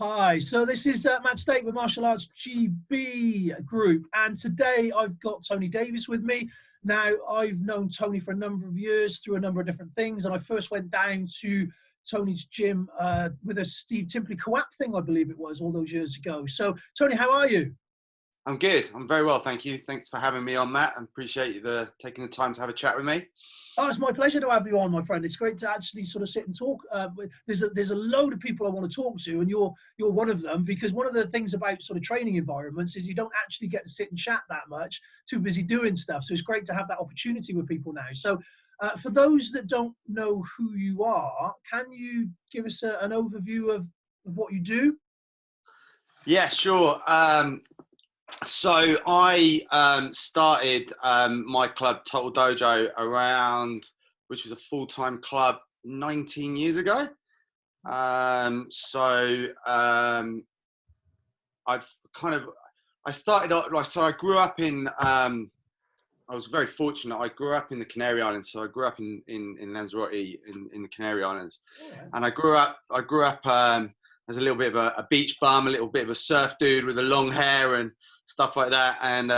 Hi, so this is Matt Stait with Martial Arts GB Group, and today I've got Tony Davies with me. Now, I've known Tony for a number of years through a number of different things, and I first went down to Tony's gym with a Steve Timpley co-op thing, I believe it was, all those years ago. So, Tony, how are you? I'm good. I'm very well, thank you. Thanks for having me on, Matt. I appreciate you taking the time to have a chat with me. Oh, it's my pleasure to have you on, my friend. It's great to actually sort of sit and talk. There's a load of people I want to talk to, and you're one of them, because one of the things about sort of training environments is you don't actually get to sit and chat that much, too busy doing stuff. So it's great to have that opportunity with people now. So for those that don't know who you are, can you give us an overview of what you do? Yeah, sure. So I started my club, Total Dojo, which was a full-time club 19 years ago. I started off, so I grew up in, I was very fortunate. I grew up in the Canary Islands. So I grew up in Lanzarote in the Canary Islands. Right. And I grew up as a little bit of a beach bum, a little bit of a surf dude with the long hair and stuff like that. And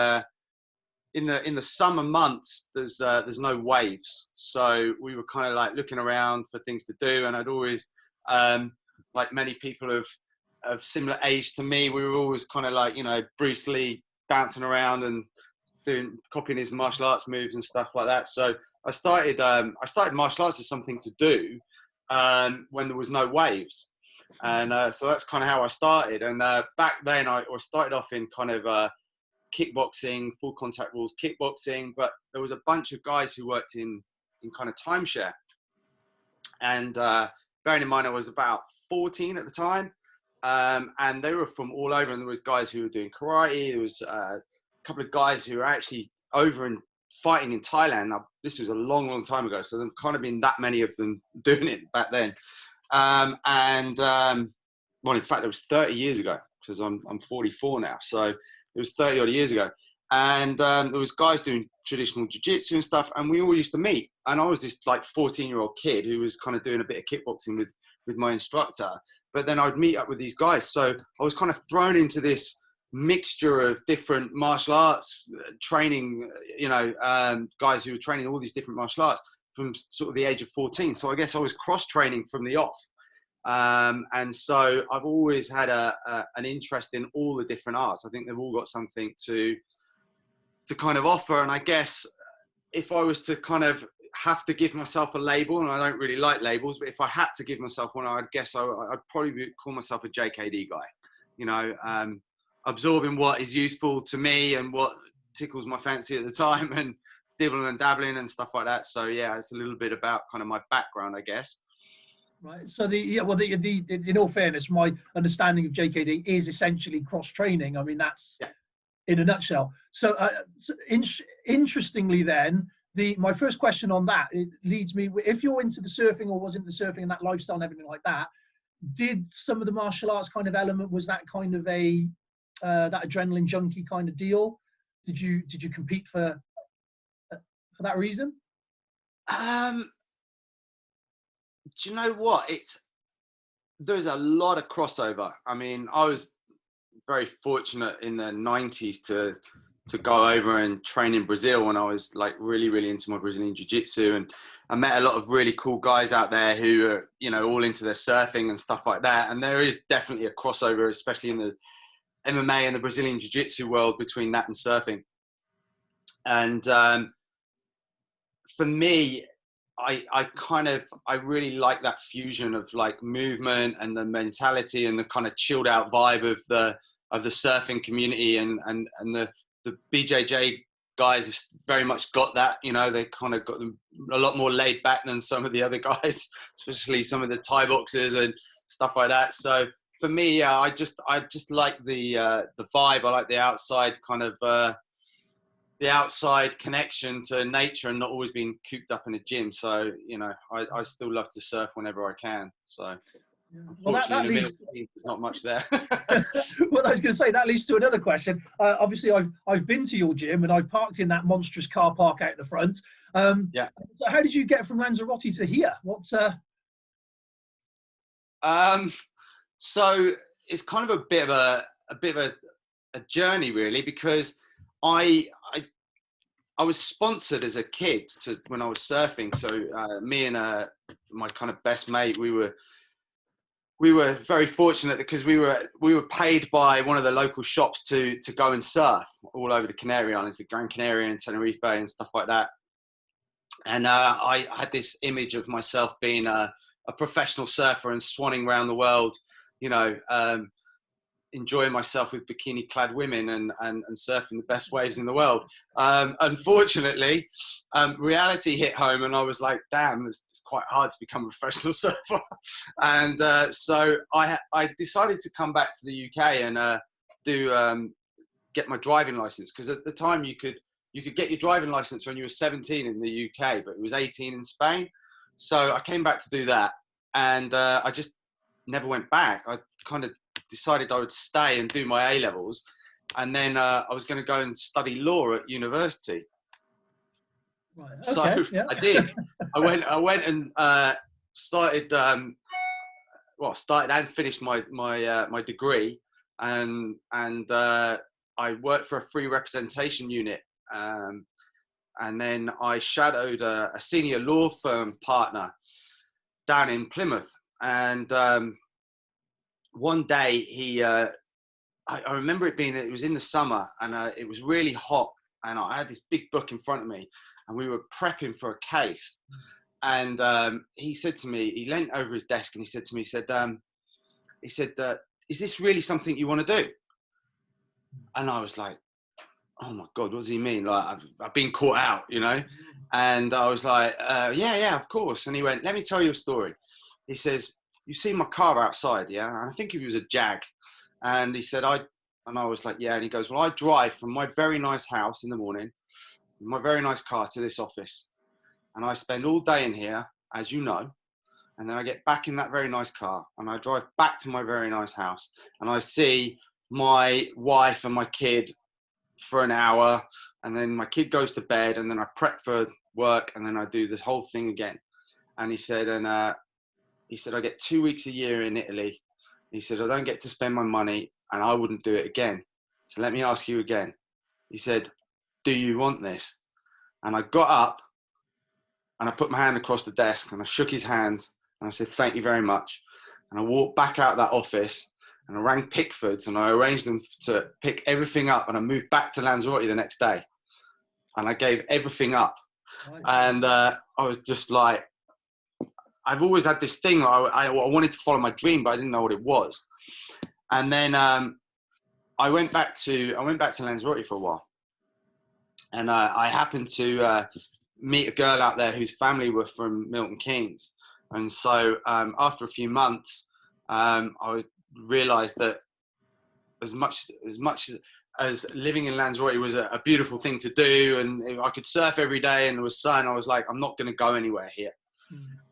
in the summer months, there's no waves, so we were kind of like looking around for things to do. And I'd always, like many people of similar age to me, we were always kind of like, Bruce Lee, bouncing around and copying his martial arts moves and stuff like that. So I started martial arts as something to do when there was no waves. And so that's kind of how I started. And back then I started off in kind of kickboxing, full contact rules kickboxing, but there was a bunch of guys who worked in kind of timeshare. And bearing in mind I was about 14 at the time, and they were from all over, and there was guys who were doing karate. There was a couple of guys who were actually over and fighting in Thailand. Now, this was a long time ago, so there've kind of been that many of them doing it back then. Well, in fact, it was 30 years ago, because I'm 44 now. So it was 30 odd years ago. And there was guys doing traditional jiu-jitsu and stuff, and we all used to meet. And I was this like 14-year-old kid who was kind of doing a bit of kickboxing with my instructor. But then I'd meet up with these guys. So I was kind of thrown into this mixture of different martial arts training, guys who were training all these different martial arts from sort of the age of 14. So I guess I was cross-training from the off. And so I've always had an interest in all the different arts. I think they've all got something to kind of offer. And I guess if I was to kind of have to give myself a label, and I don't really like labels, but if I had to give myself one, I'd guess I'd probably call myself a JKD guy, absorbing what is useful to me and what tickles my fancy at the time, and dibbling and dabbling and stuff like that. So yeah, it's a little bit about kind of my background, I guess. Right. So in all fairness, my understanding of JKD is essentially cross training. I mean, that's in a nutshell. So, interestingly, then my first question on that, it leads me, if you're into the surfing or was into the surfing and that lifestyle and everything like that, did some of the martial arts kind of element, was that kind of a that adrenaline junkie kind of deal? Did you compete for that reason? Do you know what? There's a lot of crossover. I mean, I was very fortunate in the 90s to go over and train in Brazil when I was like really into my Brazilian jiu-jitsu, and I met a lot of really cool guys out there who are, all into their surfing and stuff like that. And there is definitely a crossover, especially in the MMA and the Brazilian jiu-jitsu world, between that and surfing. And for me, I really like that fusion of like movement and the mentality and the kind of chilled out vibe of the surfing community, and the BJJ guys have very much got that. They kind of got them a lot more laid back than some of the other guys, especially some of the Thai boxers and stuff like that. So for me, I just like the vibe. I like the outside kind of the outside connection to nature and not always being cooped up in a gym. So, I still love to surf whenever I can. So, unfortunately, there's not much there. Well, I was going to say, that leads to another question. Obviously, I've been to your gym and I've parked in that monstrous car park out the front. Yeah. So how did you get from Lanzarote to here? What's So it's kind of a bit of a journey really, because I was sponsored as a kid when I was surfing. So me and my kind of best mate, we were very fortunate because we were paid by one of the local shops to go and surf all over the Canary Islands, the Gran Canaria and Tenerife and stuff like that. And I had this image of myself being a professional surfer and swanning around the world, you know, enjoying myself with bikini-clad women and surfing the best waves in the world. Unfortunately, reality hit home, and I was like, "Damn, it's quite hard to become a professional surfer." And so I decided to come back to the UK and get my driving license, because at the time you could get your driving license when you were 17 in the UK, but it was 18 in Spain. So I came back to do that, and I just never went back. I kind of decided I would stay and do my A-levels, and then I was going to go and study law at university. Right. Okay, so yeah. I did. I went and started and finished my degree, and I worked for a free representation unit, and then I shadowed a senior law firm partner down in Plymouth, and one day I remember it was in the summer, and it was really hot, and I had this big book in front of me, and we were prepping for a case. And he said to me, he leant over his desk and he said to me, he said, "Is this really something you want to do?" And I was like, "Oh my God, what does he mean? Like, I've been caught out, you know?" And I was like, yeah, of course. And he went, "Let me tell you a story." He says, "You see my car outside, yeah?" And I think it was a Jag. And he said, and I was like, "Yeah." And he goes, "Well, I drive from my very nice house in the morning, my very nice car, to this office. And I spend all day in here, as you know. And then I get back in that very nice car, and I drive back to my very nice house, and I see my wife and my kid for an hour, and then my kid goes to bed, and then I prep for work, and then I do the whole thing again." And he said, "I get 2 weeks a year in Italy." He said, "I don't get to spend my money, and I wouldn't do it again. So let me ask you again." He said, "Do you want this?" And I got up, and I put my hand across the desk, and I shook his hand, and I said, "Thank you very much." And I walked back out that office, and I rang Pickford's, and I arranged them to pick everything up, and I moved back to Lanzarote the next day, and I gave everything up. Right. And I was just like, I've always had this thing. I wanted to follow my dream, but I didn't know what it was. And then I went back to Lanzarote for a while, and I happened to meet a girl out there whose family were from Milton Keynes. And so after a few months, I realised that as much as living in Lanzarote was a beautiful thing to do, and I could surf every day and there was sun, I was like, I'm not going to go anywhere here.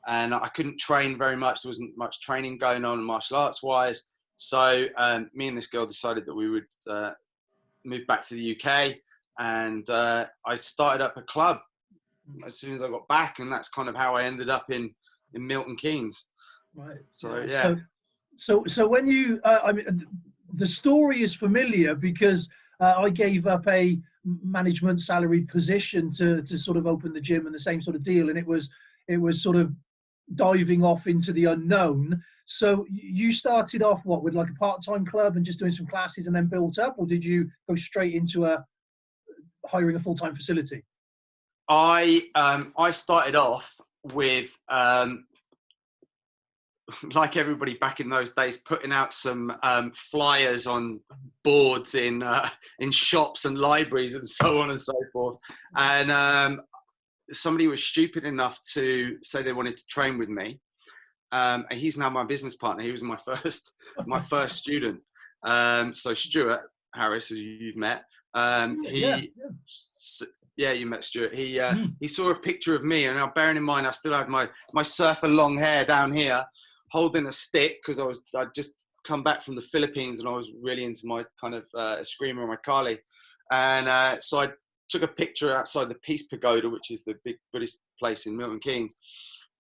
And I couldn't train very much. There wasn't much training going on martial arts wise. So me and this girl decided that we would move back to the UK, and I started up a club as soon as I got back, and that's kind of how I ended up in Milton Keynes. Right. So yeah. So when you, I mean, the story is familiar because I gave up a management salaried position to sort of open the gym, and the same sort of deal, and it was sort of diving off into the unknown. So you started off with like a part-time club and just doing some classes and then built up, or did you go straight into hiring a full-time facility? I started off with like everybody back in those days, putting out some flyers on boards in shops and libraries and so on and so forth. And somebody was stupid enough to say they wanted to train with me. And he's now my business partner. He was my first student. So Stuart Harris, who you've met, yeah, you met Stuart. He saw a picture of me, and now bearing in mind I still had my surfer long hair down here, holding a stick, because I'd just come back from the Philippines and I was really into my kind of Eskrima and my Kali. And so I took a picture outside the Peace Pagoda, which is the big Buddhist place in Milton Keynes.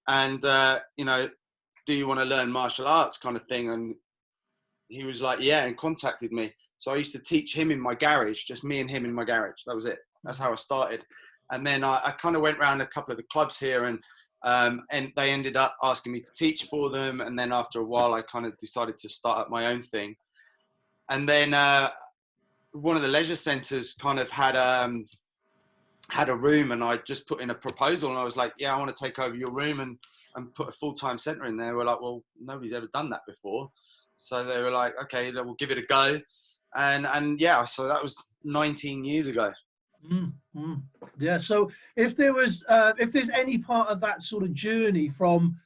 And, you know, do you want to learn martial arts kind of thing? And he was like, yeah, and contacted me. So I used to teach him in my garage, just me and him in my garage. That was it. That's how I started. And then I kind of went around a couple of the clubs here, and they ended up asking me to teach for them. And then after a while, I kind of decided to start up my own thing. And then one of the leisure centres kind of had a room, and I just put in a proposal, and I was like, yeah, I want to take over your room and put a full-time centre in there. We're like, well, nobody's ever done that before. So they were like, okay, we'll give it a go. And yeah, so that was 19 years ago. Yeah. So if there's any part of that sort of journey from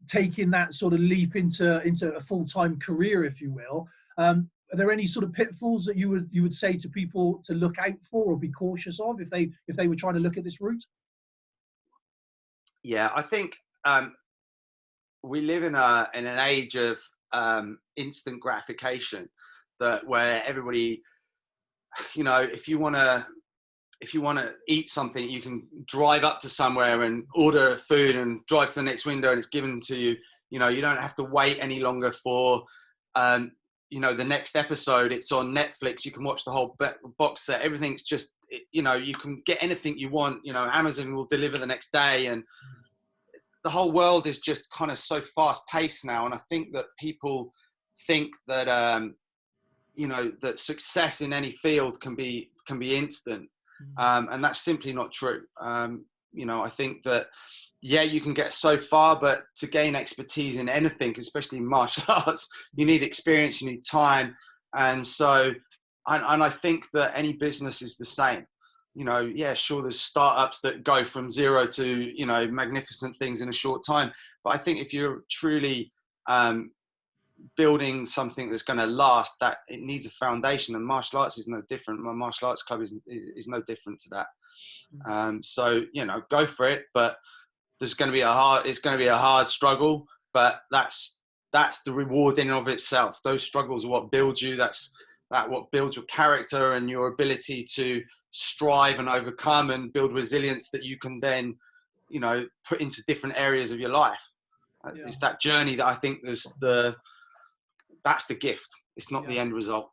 taking that sort of leap into a full-time career, if you will, are there any sort of pitfalls that you would say to people to look out for or be cautious of if they were trying to look at this route? Yeah, I think we live in an age of instant gratification, where everybody, if you want to eat something, you can drive up to somewhere and order food and drive to the next window and it's given to you. You don't have to wait any longer for the next episode. It's on Netflix. You can watch the whole box set. Everything's just, you can get anything you want. Amazon will deliver the next day, and the whole world is just kind of so fast paced now. And I think that people think that, that success in any field can be instant. And that's simply not true. I think that, yeah, you can get so far, but to gain expertise in anything, especially martial arts, you need experience, you need time. And so, and I think that any business is the same. Yeah, sure, there's startups that go from zero to, magnificent things in a short time. But I think if you're truly building something that's going to last, that it needs a foundation, and martial arts is no different. My martial arts club is no different to that. So, go for it, but it's going to be a hard struggle, but that's the reward in and of itself. Those struggles are what build you. That's what builds your character and your ability to strive and overcome and build resilience that you can then, put into different areas of your life. Yeah. It's that journey that I think that's the gift. It's not the end result.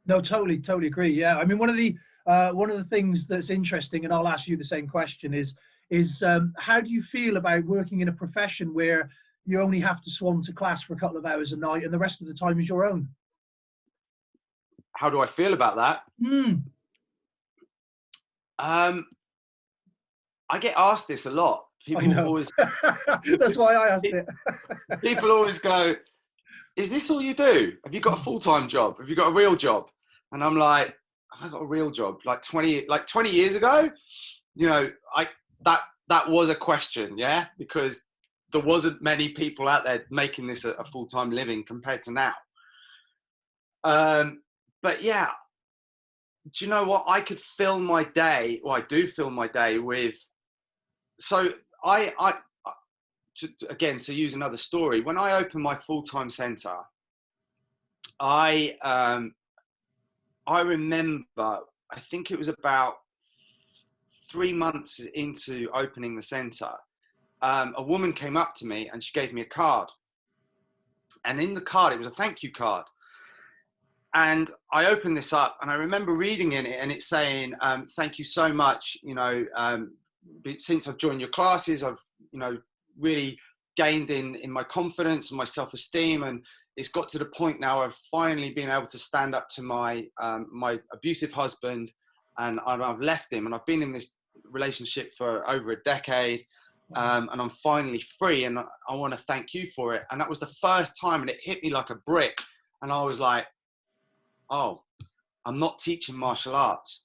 No, totally agree. Yeah. I mean, one of the things that's interesting, and I'll ask you the same question, is how do you feel about working in a profession where you only have to swan to class for a couple of hours a night and the rest of the time is your own? How do I feel about that? I get asked this a lot. People always. That's why I asked it. People always go, "Is this all you do? Have you got a full-time job? Have you got a real job?" And I'm like, "I got a real job." Like 20 years ago, that was a question, yeah, because there wasn't many people out there making this a full-time living compared to now. But yeah, do you know what? I could fill my day, or I do fill my day with. So to use another story, when I opened my full-time center, I remember, I think it was about 3 months into opening the center, a woman came up to me and she gave me a card. And in the card, it was a thank you card. And I opened this up and I remember reading in it and it's saying, thank you so much. Since I've joined your classes, I've, really gained in my confidence and my self-esteem. And it's got to the point now of finally being able to stand up to my abusive husband, and I've left him, and I've been in this relationship for over a decade. And I'm finally free, and I want to thank you for it. And that was the first time, and it hit me like a brick. And I was like, oh, I'm not teaching martial arts.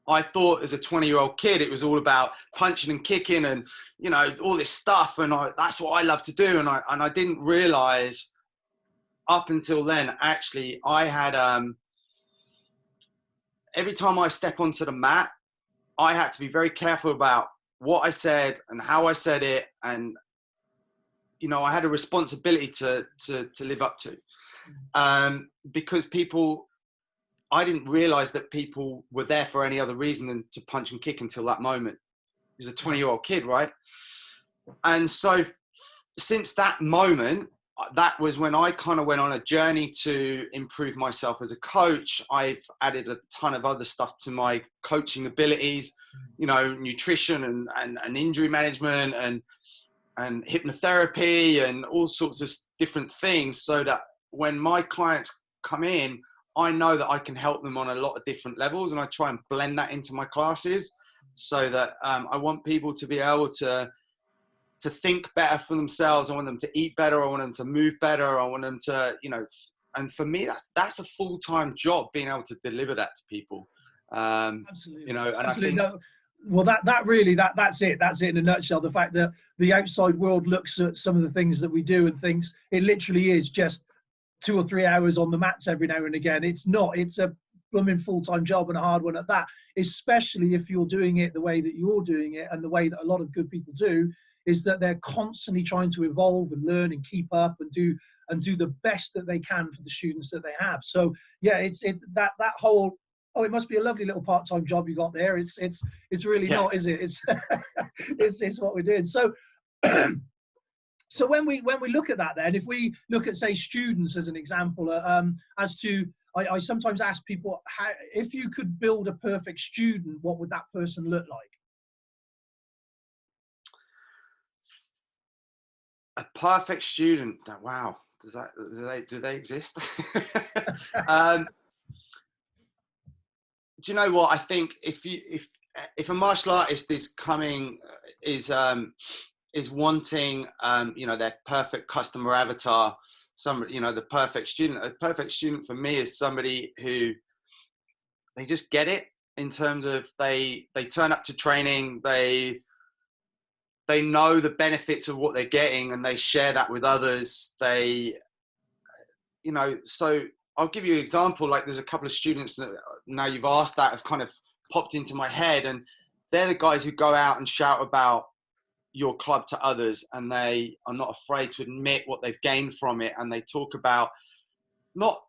I thought as a 20-year-old kid, it was all about punching and kicking and, all this stuff. And that's what I love to do. And I didn't realize up until then, actually, I had, every time I step onto the mat, I had to be very careful about what I said and how I said it. And, I had a responsibility to live up to, because I didn't realize that people were there for any other reason than to punch and kick until that moment. He was a 20-year-old kid, right? And so since that moment, that was when I kind of went on a journey to improve myself as a coach. I've added a ton of other stuff to my coaching abilities, you know, nutrition and injury management and hypnotherapy and all sorts of different things, so that when my clients come in, I know that I can help them on a lot of different levels, and I try and blend that into my classes, so that I want people to be able to think better for themselves. I want them to eat better. I want them to move better. I want them to, you know, and for me, that's a full-time job, being able to deliver that to people. Absolutely. You know, and Absolutely. I think, well, that's it in a nutshell. The fact that the outside world looks at some of the things that we do and thinks it literally is just 2 or 3 hours on the mats every now and again. It's not. It's a blooming full-time job, and a hard one at that, especially if you're doing it the way that you're doing it, and the way that a lot of good people do, is that they're constantly trying to evolve and learn and keep up and do the best that they can for the students that they have. So yeah, that whole, oh, it must be a lovely little part-time job you got there. It's really not, is it? It's it's what we're doing. So so when we look at that, then if we look at, say, students as an example, as to, I sometimes ask people, how, if you could build a perfect student, what would that person look like? a perfect student. Wow. Do they exist? Do you know what? I think if a martial artist is wanting, you know, their perfect customer avatar, you know, the perfect student. A perfect student for me is somebody who, they just get it, in terms of they turn up to training, they know the benefits of what they're getting, and they share that with others. They, you know, so I'll give you an example. Like, there's a couple of students that, now you've asked, that have kind of popped into my head, and they're the guys who go out and shout about your club to others, and they are not afraid to admit what they've gained from it. And they talk about not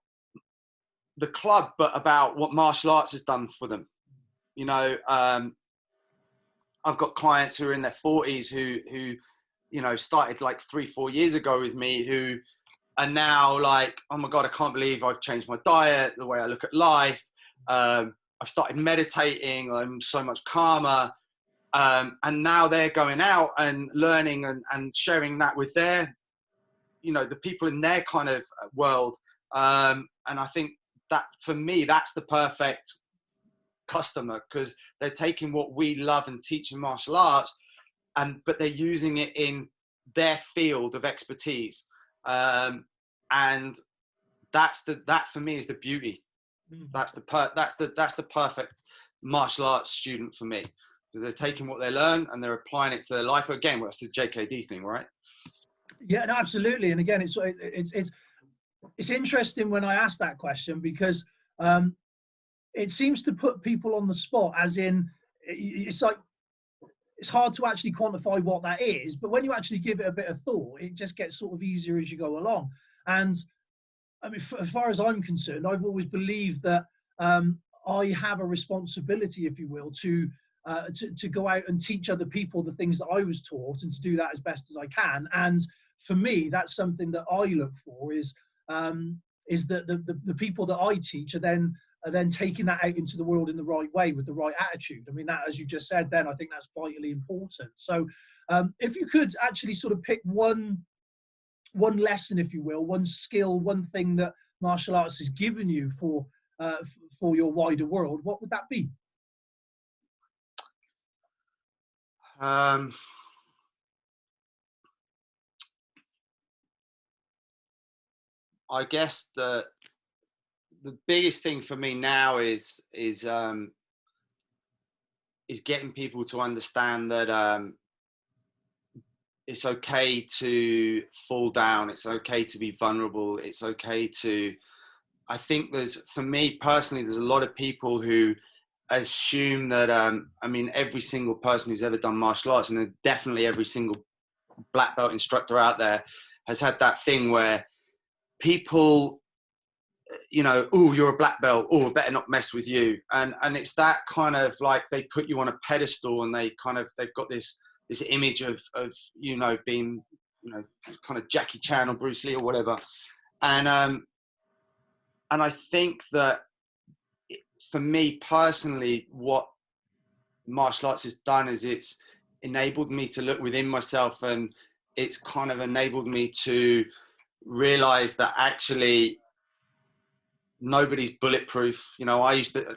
the club, but about what martial arts has done for them. You know, I've got clients who are in their 40s who, you know, started like 3-4 years ago with me, who are now like, oh my God, I can't believe I've changed my diet, the way I look at life. I've started meditating. I'm so much calmer. And now they're going out and learning and sharing that with their, you know, the people in their kind of world. And I think that, for me, that's the perfect customer, because they're taking what we love and teach in martial arts, but they're using it in their field of expertise. And that for me is the beauty. That's the perfect martial arts student for me, because they're taking what they learn and they're applying it to their life. Again, well, that's the JKD thing, right? Yeah, no, absolutely. And again, it's interesting when I ask that question, because it seems to put people on the spot, as in, it's like, it's hard to actually quantify what that is, but when you actually give it a bit of thought, it just gets sort of easier as you go along. And I mean, as far as I'm concerned, I've always believed that I have a responsibility, if you will, to go out and teach other people the things that I was taught, and to do that as best as I can. And for me, that's something that I look for, is that the people that I teach are then taking that out into the world in the right way, with the right attitude. I mean, that, as you just said then, I think that's vitally important. So if you could actually sort of pick one lesson, if you will, one skill, one thing that martial arts has given you for your wider world, what would that be? I guess the biggest thing for me now is getting people to understand that it's okay to fall down. It's okay to be vulnerable. It's okay to, I think for me personally, there's a lot of people who assume that, I mean, every single person who's ever done martial arts, and definitely every single black belt instructor out there, has had that thing where people, you know, oh, you're a black belt, oh, I better not mess with you. And it's that kind of, like, they put you on a pedestal, and they've got this image of, you know, being, kind of Jackie Chan or Bruce Lee or whatever. And I think that for me personally, what martial arts has done is it's enabled me to look within myself, and it's kind of enabled me to realize that actually nobody's bulletproof. I used to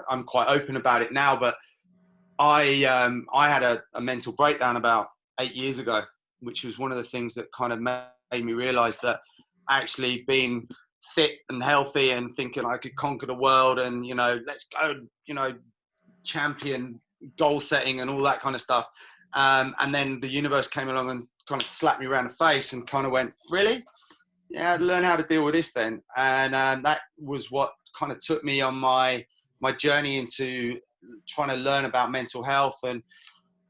I'm quite open about it now, but I had a mental breakdown about 8 years ago, which was one of the things that kind of made me realize that actually being fit and healthy and thinking I could conquer the world and, let's go, champion goal setting and all that kind of stuff. And then the universe came along and kind of slapped me around the face and kind of went, really? Yeah, I'd learn how to deal with this then. And that was what kind of took me on my journey into trying to learn about mental health, and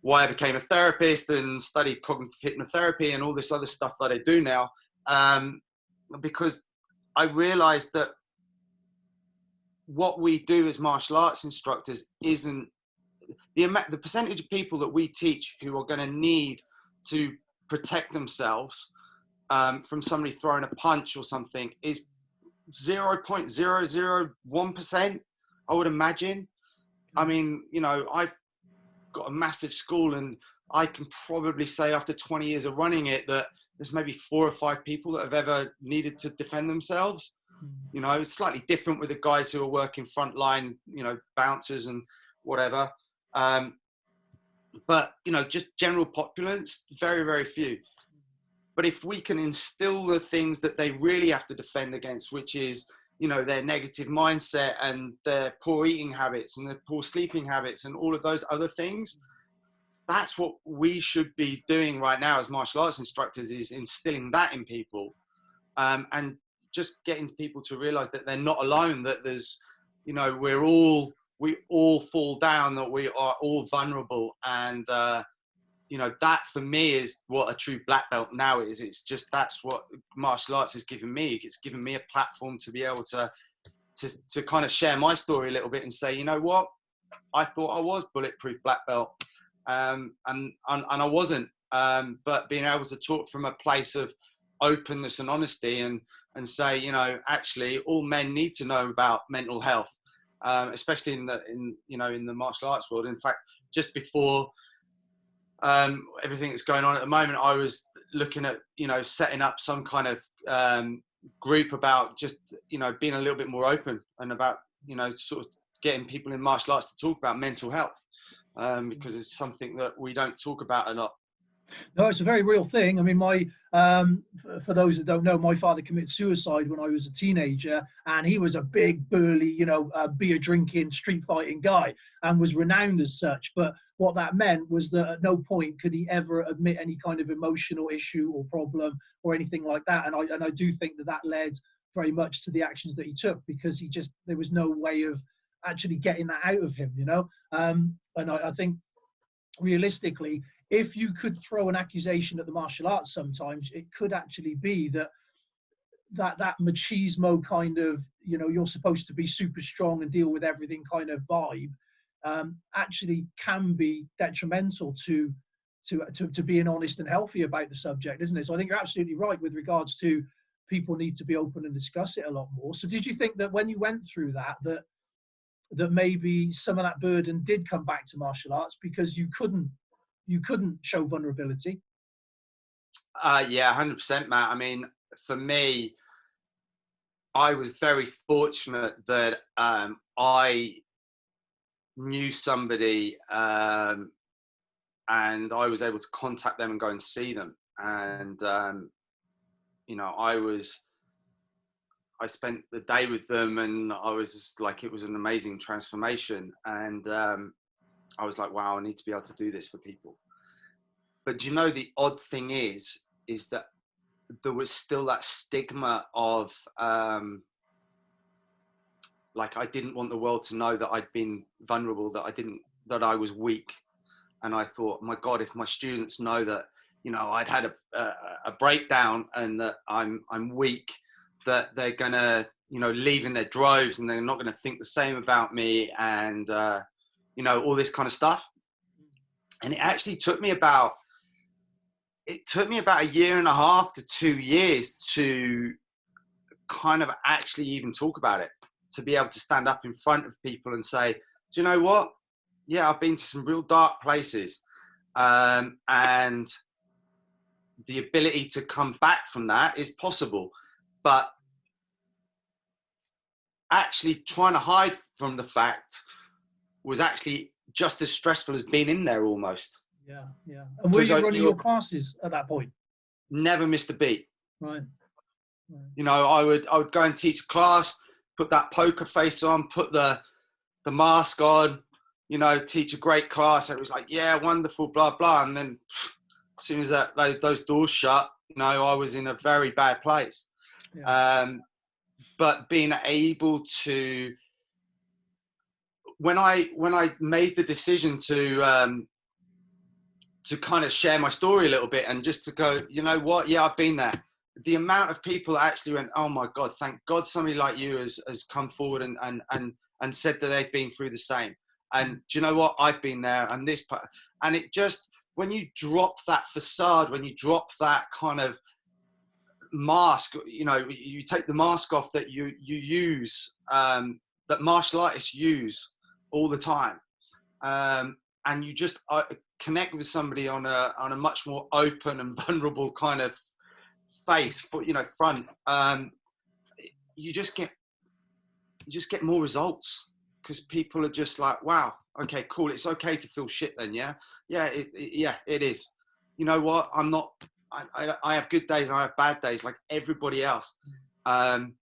why I became a therapist and studied cognitive hypnotherapy and all this other stuff that I do now. Because I realized that what we do as martial arts instructors isn't the percentage of people that we teach who are going to need to protect themselves from somebody throwing a punch or something is 0.001%, I would imagine. I mean, I've got a massive school, and I can probably say after 20 years of running it that there's maybe 4 or 5 people that have ever needed to defend themselves. It's slightly different with the guys who are working frontline, bouncers and whatever. But, just general populace, very, very few. But if we can instill the things that they really have to defend against, which is, their negative mindset and their poor eating habits and their poor sleeping habits and all of those other things, that's what we should be doing right now as martial arts instructors, is instilling that in people, and just getting people to realize that they're not alone, that there's, we all fall down, that we are all vulnerable. And, that for me is what a true black belt now is. It's just, that's what martial arts has given me. It's given me a platform to be able to kind of share my story a little bit and say, you know what, I thought I was bulletproof black belt. And I wasn't, but being able to talk from a place of openness and honesty and say, actually all men need to know about mental health, especially in the martial arts world. In fact, just before everything that's going on at the moment, I was looking at, setting up some kind of group about just, being a little bit more open and about, sort of getting people in martial arts to talk about mental health, because it's something that we don't talk about a lot. No, it's a very real thing. I mean, for those that don't know, my father committed suicide when I was a teenager, and he was a big, burly, beer drinking, street fighting guy, and was renowned as such. But what that meant was that at no point could he ever admit any kind of emotional issue or problem or anything like that. And I do think that led very much to the actions that he took, because there was no way of actually getting that out of him, And I think realistically, if you could throw an accusation at the martial arts, sometimes it could actually be that machismo kind of, you're supposed to be super strong and deal with everything kind of vibe, actually can be detrimental to being honest and healthy about the subject, isn't it? So I think you're absolutely right with regards to people need to be open and discuss it a lot more. So did you think that when you went through that maybe some of that burden did come back to martial arts because you couldn't show vulnerability? Yeah, 100%, Matt. I mean, for me, I was very fortunate that I knew somebody, and I was able to contact them and go and see them. And, I spent the day with them, and I was just like, it was an amazing transformation. And I was like, wow, I need to be able to do this for people. But the odd thing is that there was still that stigma of, like, I didn't want the world to know that I'd been vulnerable, that I was weak. And I thought, my God, if my students know that, I'd had a breakdown and that I'm weak, that they're gonna, leave in their droves, and they're not gonna think the same about me, and all this kind of stuff. And it actually took me about it took me about 1.5 to 2 years to kind of actually even talk about it, to be able to stand up in front of people and say, do you know what? Yeah, I've been to some real dark places. And the ability to come back from that is possible. But actually trying to hide from the fact was actually just as stressful as being in there almost. Yeah, yeah. And were you running your classes at that point? Never missed a beat. Right. You know, I would go and teach a class, put that poker face on, put the mask on, you know, teach a great class. It was like, yeah, wonderful, blah, blah. And then as soon as those doors shut, you know, I was in a very bad place. Yeah. But being able to, when I made the decision to kind of share my story a little bit and just to go, you know what? Yeah, I've been there. The amount of people that actually went, oh my God, thank God somebody like you has come forward and said that they've been through the same. And do you know what? I've been there, and this part, and it just, when you drop that facade, when you drop that kind of mask, you know, you take the mask off that you use, that martial artists use all the time. And you just connect with somebody on a much more open and vulnerable kind of face, you know, front. You just get more results because people are just like, wow, okay, cool. It's okay to feel shit then, yeah, it is. You know what? I'm not. I have good days and I have bad days like everybody else, and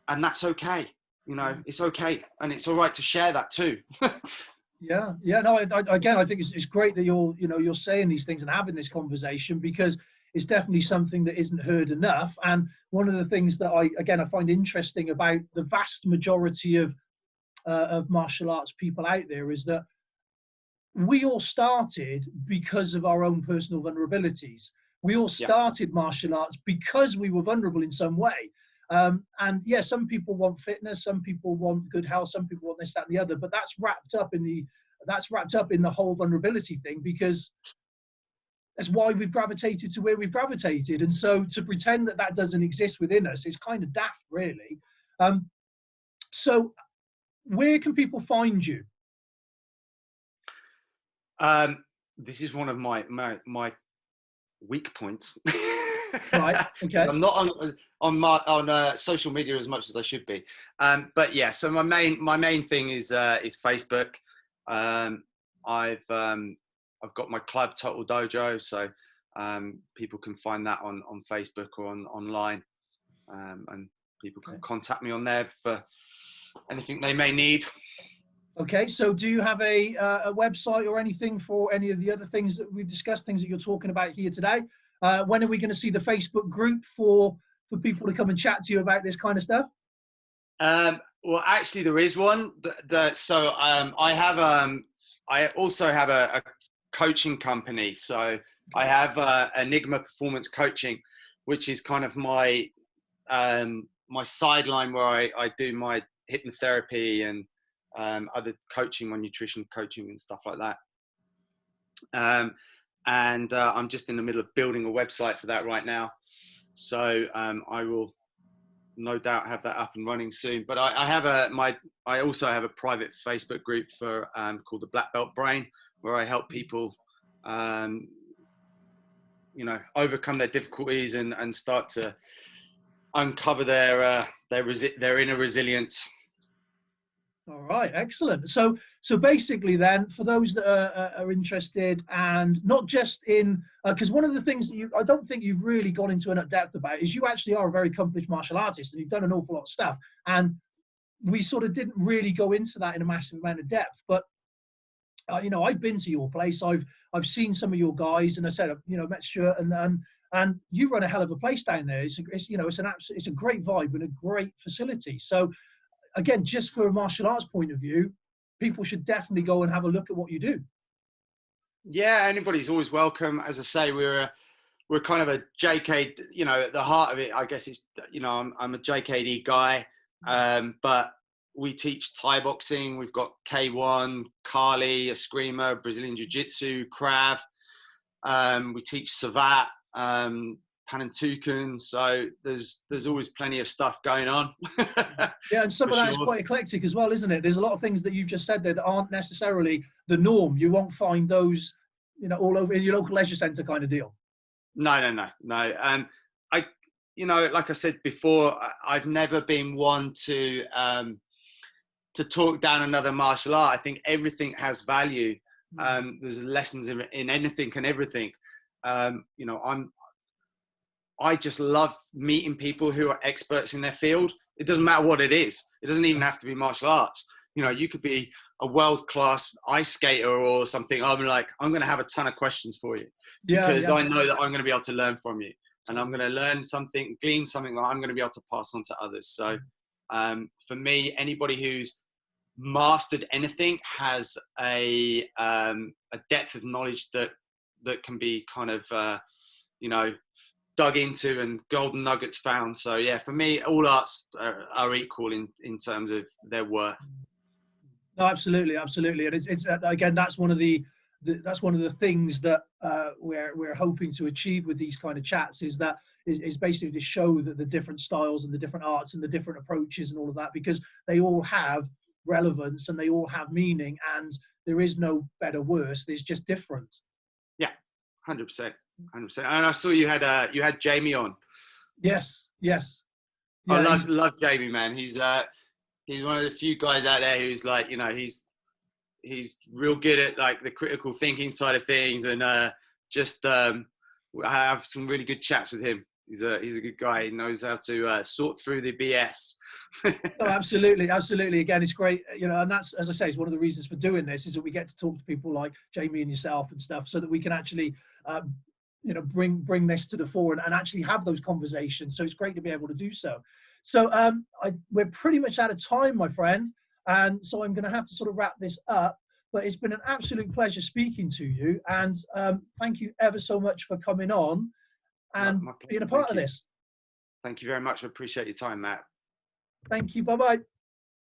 that's okay. You know, it's okay, and it's all right to share that too. Yeah. No, again, I think it's great that you're saying these things and having this conversation, because it's definitely something that isn't heard enough. And one of the things that I find interesting about the vast majority of martial arts people out there is that we all started because of our own personal vulnerabilities. We all started martial arts because we were vulnerable in some way. And yeah, some people want fitness, some people want good health, some people want this, that, and the other. But that's wrapped up in the whole vulnerability thing, because that's why we've gravitated to where we've gravitated. And so to pretend that doesn't exist within us is kind of daft, really. So where can people find you? This is one of my weak points. Right. Okay. I'm not on social media as much as I should be. But yeah, so my main thing is Facebook. I've got my club Total Dojo, so people can find that on Facebook or online, and people can contact me on there for anything they may need. Okay, so do you have a website or anything for any of the other things that we've discussed, things that you're talking about here today? When are we going to see the Facebook group for people to come and chat to you about this kind of stuff? Well, actually, there is one. I also have a coaching company. So I have Enigma Performance Coaching, which is kind of my my sideline where I do my hypnotherapy and other coaching on nutrition coaching and stuff like that. And I'm just in the middle of building a website for that right now. So I will no doubt have that up and running soon. But I also have a private Facebook group for called the Black Belt Brain, where I help people overcome their difficulties and start to uncover their inner resilience. All right, excellent. So basically then, for those that are interested, and not just in, because one of the things that I don't think you've really gone into enough depth about is you actually are a very accomplished martial artist and you've done an awful lot of stuff. And we sort of didn't really go into that in a massive amount of depth. But, I've been to your place. I've seen some of your guys, and I said, met Stuart, and you run a hell of a place down there. It's a great vibe and a great facility. So, again, just for a martial arts point of view, people should definitely go and have a look at what you do. Yeah, anybody's always welcome. As I say, we're kind of a JK, at the heart of it, I guess it's, I'm a JKD guy, but we teach Thai boxing. We've got K1, Kali, Eskrima, Brazilian Jiu-Jitsu, Krav. We teach Savat, Panantukan. So there's always plenty of stuff going on. Yeah, and some of that is quite eclectic as well, isn't it? There's a lot of things that you've just said there that aren't necessarily the norm. You won't find those, you know, all over in your local leisure centre kind of deal. No. I, you know, like I said before, I've never been one to talk down another martial art. I think everything has value. There's lessons in anything and everything. You know, I just love meeting people who are experts in their field. It doesn't matter what it is. It doesn't even have to be martial arts. You know, you could be a world-class ice skater or something. I'm going to have a ton of questions for you because I know that I'm going to be able to learn from you, and I'm going to learn something, glean something that I'm going to be able to pass on to others. So for me, anybody who's mastered anything has a depth of knowledge that can be kind of, you know, dug into and golden nuggets found. So yeah, for me, all arts are equal in terms of their worth. No, absolutely, and it's again, that's one of the things that we're hoping to achieve with these kind of chats is basically to show that the different styles and the different arts and the different approaches and all of that, because they all have relevance and they all have meaning, and there is no better, worse. There's just different. Yeah, 100%. And I saw you had Jamie on. Yes. Yeah, I love Jamie, man. He's one of the few guys out there who's like, you know, he's real good at like the critical thinking side of things, and I have some really good chats with him. He's a good guy. He knows how to sort through the BS. Oh, absolutely. Again, it's great, you know, and that's, as I say, it's one of the reasons for doing this is that we get to talk to people like Jamie and yourself and stuff, so that we can actually, you know, bring this to the fore and actually have those conversations. So it's great to be able to do so. So we're pretty much out of time, my friend, and so I'm going to have to sort of wrap this up. But it's been an absolute pleasure speaking to you, and thank you ever so much for coming on and being a part of this. Thank you very much. I appreciate your time, Matt. Thank you. Bye-bye.